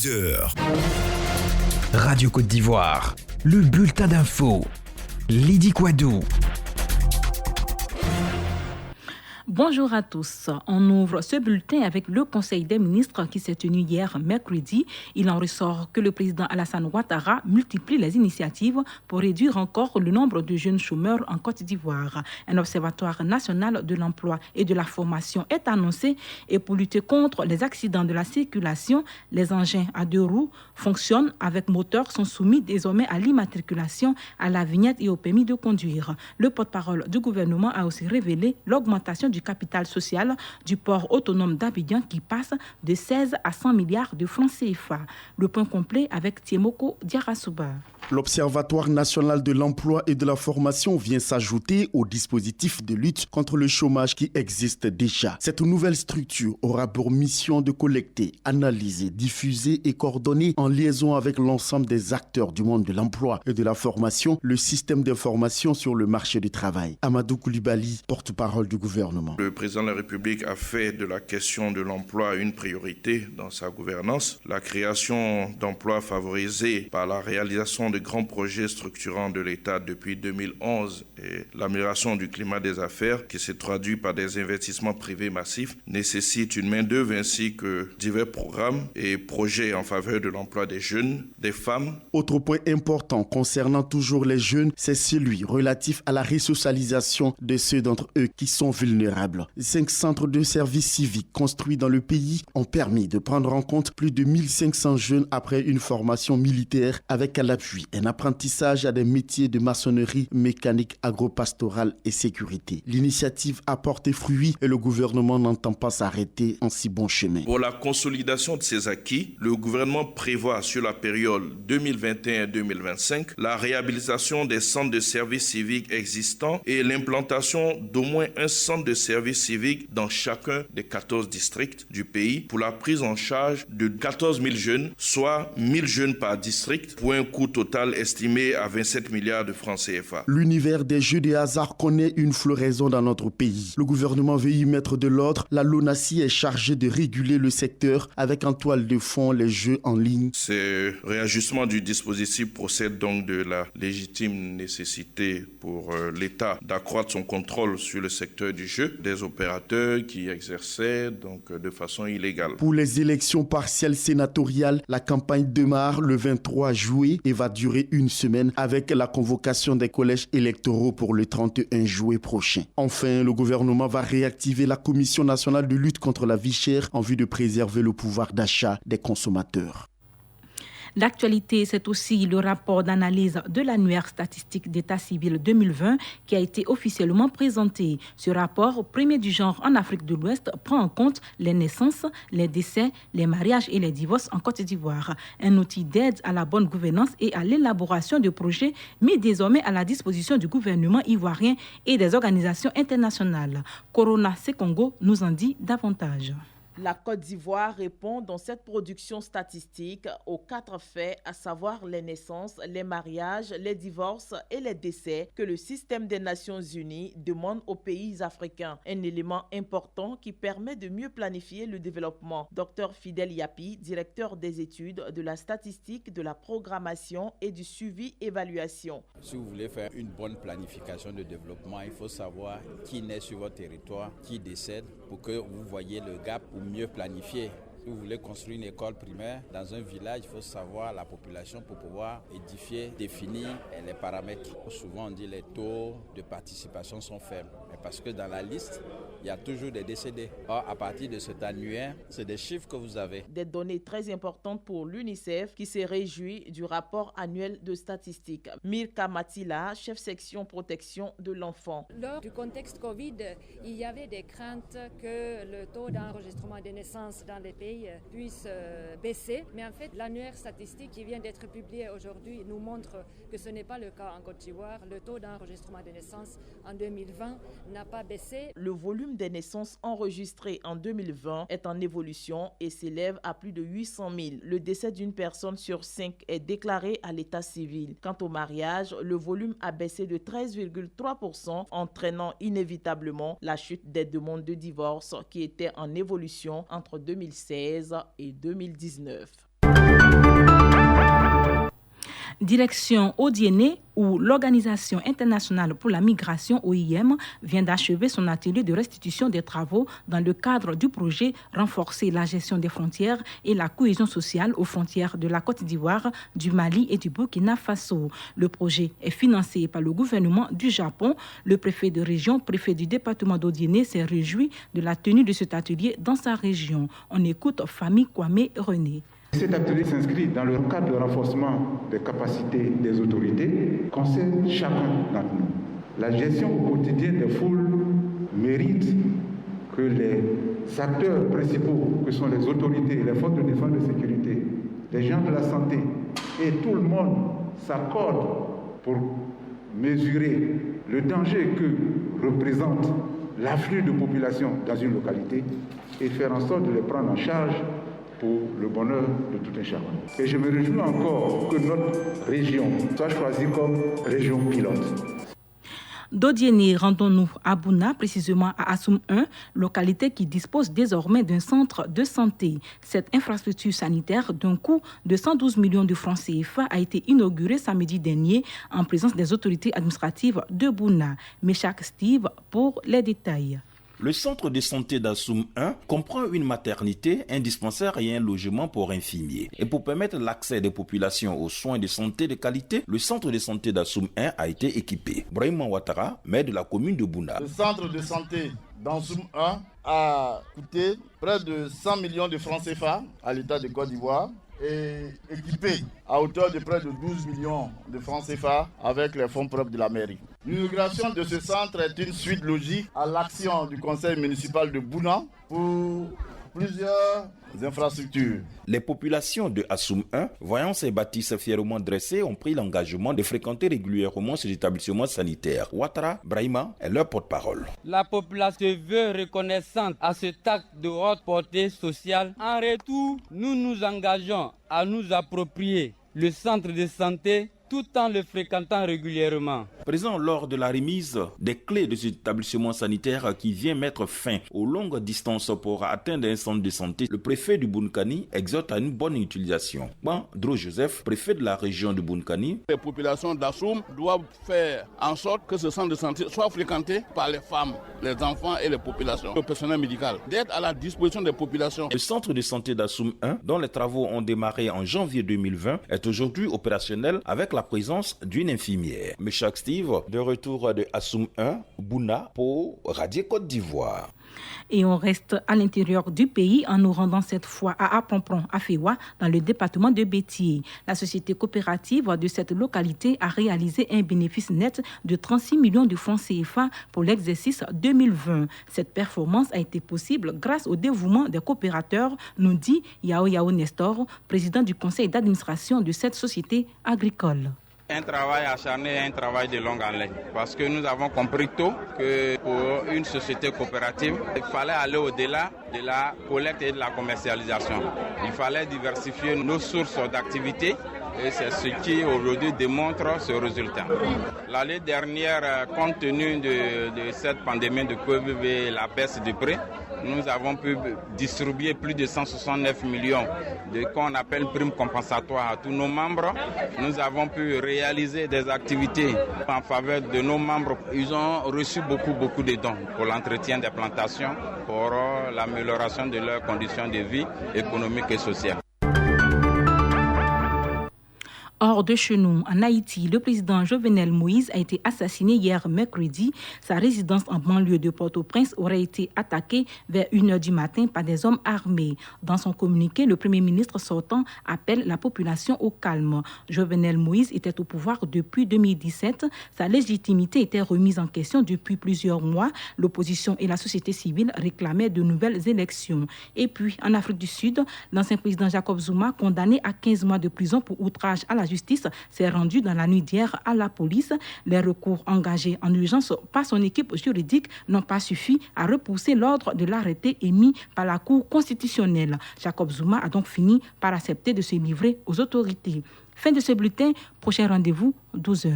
10h. Radio Côte d'Ivoire, le bulletin d'info. Lydie Quadou. Bonjour à tous. On ouvre ce bulletin avec le Conseil des ministres qui s'est tenu hier mercredi. Il en ressort que le président Alassane Ouattara multiplie les initiatives pour réduire encore le nombre de jeunes chômeurs en Côte d'Ivoire. Un observatoire national de l'emploi et de la formation est annoncé et pour lutter contre les accidents de la circulation, les engins à deux roues fonctionnent avec moteur sont soumis désormais à l'immatriculation, à la vignette et au permis de conduire. Le porte-parole du gouvernement a aussi révélé l'augmentation du capital social du port autonome d'Abidjan qui passe de 16 à 100 milliards de francs CFA. Le point complet avec Tiemoko Diarasuba. L'Observatoire national de l'emploi et de la formation vient s'ajouter au dispositif de lutte contre le chômage qui existe déjà. Cette nouvelle structure aura pour mission de collecter, analyser, diffuser et coordonner en liaison avec l'ensemble des acteurs du monde de l'emploi et de la formation le système d'information sur le marché du travail. Amadou Koulibaly, porte-parole du gouvernement. Le président de la République a fait de la question de l'emploi une priorité dans sa gouvernance. La création d'emplois favorisée par la réalisation de grands projets structurants de l'État depuis 2011 et l'amélioration du climat des affaires qui se traduit par des investissements privés massifs nécessite une main-d'œuvre ainsi que divers programmes et projets en faveur de l'emploi des jeunes, des femmes. Autre point important concernant toujours les jeunes, c'est celui relatif à la resocialisation de ceux d'entre eux qui sont vulnérables. 5 centres de services civiques construits dans le pays ont permis de prendre en compte plus de 1500 jeunes après une formation militaire avec à l'appui un apprentissage à des métiers de maçonnerie, mécanique, agropastorale et sécurité. L'initiative a porté fruit et le gouvernement n'entend pas s'arrêter en si bon chemin. Pour la consolidation de ces acquis, le gouvernement prévoit sur la période 2021-2025 la réhabilitation des centres de services civiques existants et l'implantation d'au moins un centre de service civique dans chacun des 14 districts du pays pour la prise en charge de 14 000 jeunes, soit 1000 jeunes par district, pour un coût total estimé à 27 milliards de francs CFA. L'univers des jeux de hasard connaît une floraison dans notre pays. Le gouvernement veut y mettre de l'ordre. La LONASI est chargée de réguler le secteur avec en toile de fond les jeux en ligne. Ce réajustement du dispositif procède donc de la légitime nécessité pour l'État d'accroître son contrôle sur le secteur du jeu des opérateurs qui exerçaient donc de façon illégale. Pour les élections partielles sénatoriales, la campagne démarre le 23 juillet et va durer une semaine avec la convocation des collèges électoraux pour le 31 juillet prochain. Enfin, le gouvernement va réactiver la Commission nationale de lutte contre la vie chère en vue de préserver le pouvoir d'achat des consommateurs. L'actualité, c'est aussi le rapport d'analyse de l'annuaire statistique d'état civil 2020 qui a été officiellement présenté. Ce rapport, premier du genre en Afrique de l'Ouest, prend en compte les naissances, les décès, les mariages et les divorces en Côte d'Ivoire. Un outil d'aide à la bonne gouvernance et à l'élaboration de projets mis désormais à la disposition du gouvernement ivoirien et des organisations internationales. Corona Sekongo nous en dit davantage. La Côte d'Ivoire répond dans cette production statistique aux 4 faits, à savoir les naissances, les mariages, les divorces et les décès que le système des Nations Unies demande aux pays africains. Un élément important qui permet de mieux planifier le développement. Dr Fidel Yapi, directeur des études de la statistique, de la programmation et du suivi-évaluation. Si vous voulez faire une bonne planification de développement, il faut savoir qui naît sur votre territoire, qui décède, pour que vous voyez le gap ou mieux planifier. Si vous voulez construire une école primaire dans un village, il faut savoir la population pour pouvoir édifier, définir les paramètres. Souvent on dit les taux de participation sont faibles, mais parce que dans la liste, il y a toujours des décédés. Or, à partir de cet annuaire, c'est des chiffres que vous avez. Des données très importantes pour l'UNICEF qui se réjouit du rapport annuel de statistiques. Mirka Matila, chef section protection de l'enfant. Lors du contexte Covid, il y avait des craintes que le taux d'enregistrement des naissances dans les pays puisse baisser. Mais en fait, l'annuaire statistique qui vient d'être publié aujourd'hui nous montre que ce n'est pas le cas en Côte d'Ivoire. Le taux d'enregistrement des naissances en 2020 n'a pas baissé. Le volume des naissances enregistrées en 2020 est en évolution et s'élève à plus de 800 000. Le décès d'une personne sur 5 est déclaré à l'état civil. Quant au mariage, le volume a baissé de 13,3%, entraînant inévitablement la chute des demandes de divorce qui étaient en évolution entre 2016 et 2019. Direction Odiéné, où l'Organisation internationale pour la migration, OIM, vient d'achever son atelier de restitution des travaux dans le cadre du projet Renforcer la gestion des frontières et la cohésion sociale aux frontières de la Côte d'Ivoire, du Mali et du Burkina Faso. Le projet est financé par le gouvernement du Japon. Le préfet de région, préfet du département d'Odiéné, s'est réjoui de la tenue de cet atelier dans sa région. On écoute Fami Kwame René. Cet atelier s'inscrit dans le cadre de renforcement des capacités des autorités, concerne chacun d'entre nous. La gestion au quotidien des foules mérite que les acteurs principaux, que sont les autorités, les forces de défense et de sécurité, les gens de la santé et tout le monde s'accordent pour mesurer le danger que représente l'afflux de population dans une localité et faire en sorte de les prendre en charge pour le bonheur de tout un chacun. Et je me réjouis encore que notre région soit choisie comme région pilote. D'Odiéné, rendons-nous à Bouna, précisément à Assoum 1, localité qui dispose désormais d'un centre de santé. Cette infrastructure sanitaire d'un coût de 112 millions de francs CFA a été inaugurée samedi dernier en présence des autorités administratives de Bouna. Méchak Steve pour les détails. Le centre de santé d'Assoum 1 comprend une maternité, un dispensaire et un logement pour infirmiers. Et pour permettre l'accès des populations aux soins de santé de qualité, le centre de santé d'Assoum 1 a été équipé. Brahima Ouattara, maire de la commune de Bouna. Le centre de santé d'Assoum 1 a coûté près de 100 millions de francs CFA à l'État de Côte d'Ivoire et équipé à hauteur de près de 12 millions de francs CFA avec les fonds propres de la mairie. L'inauguration de ce centre est une suite logique à l'action du conseil municipal de Bouna pour plusieurs infrastructures. Les populations de Assoum 1, voyant ces bâtisses fièrement dressées, ont pris l'engagement de fréquenter régulièrement ces établissements sanitaires. Ouattara Brahima est leur porte-parole. La population se veut reconnaissante à cet acte de haute portée sociale. En retour, nous nous engageons à nous approprier le centre de santé tout en le fréquentant régulièrement. Présent lors de la remise des clés de cet établissement sanitaire qui vient mettre fin aux longues distances pour atteindre un centre de santé, le préfet du Bounkani exhorte à une bonne utilisation. Dro Joseph, préfet de la région de Bounkani. Les populations d'Assoum doivent faire en sorte que ce centre de santé soit fréquenté par les femmes, les enfants et les populations, le personnel médical, d'être à la disposition des populations. Le centre de santé d'Assoum 1, dont les travaux ont démarré en janvier 2020, est aujourd'hui opérationnel avec la présence d'une infirmière. Méchak Steve, de retour de Assoum 1, Bouna pour Radio Côte d'Ivoire. Et on reste à l'intérieur du pays en nous rendant cette fois à Apompron, à Féwa, dans le département de Bétier. La société coopérative de cette localité a réalisé un bénéfice net de 36 millions de francs CFA pour l'exercice 2020. Cette performance a été possible grâce au dévouement des coopérateurs, nous dit Yao Yao Nestor, président du conseil d'administration de cette société agricole. Un travail acharné et un travail de longue haleine. Parce que nous avons compris tôt que pour une société coopérative, il fallait aller au-delà de la collecte et de la commercialisation. Il fallait diversifier nos sources d'activité et c'est ce qui aujourd'hui démontre ce résultat. L'année dernière, compte tenu de cette pandémie de Covid et la baisse des prix, nous avons pu distribuer plus de 169 millions de qu'on appelle primes compensatoires à tous nos membres. Nous avons pu réaliser des activités en faveur de nos membres. Ils ont reçu beaucoup de dons pour l'entretien des plantations, pour l'amélioration de leurs conditions de vie économiques et sociales. Hors de chez nous, en Haïti, le président Jovenel Moïse a été assassiné hier mercredi. Sa résidence en banlieue de Port-au-Prince aurait été attaquée vers 1h du matin par des hommes armés. Dans son communiqué, le premier ministre sortant appelle la population au calme. Jovenel Moïse était au pouvoir depuis 2017. Sa légitimité était remise en question depuis plusieurs mois. L'opposition et la société civile réclamaient de nouvelles élections. Et puis, en Afrique du Sud, l'ancien président Jacob Zuma, condamné à 15 mois de prison pour outrage à la justice, s'est rendu dans la nuit d'hier à la police. Les recours engagés en urgence par son équipe juridique n'ont pas suffi à repousser l'ordre de l'arrêté émis par la Cour constitutionnelle. Jacob Zuma a donc fini par accepter de se livrer aux autorités. Fin de ce bulletin, prochain rendez-vous, 12h.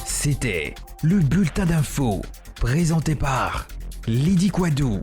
C'était le bulletin d'info, présenté par Lydie Quadou.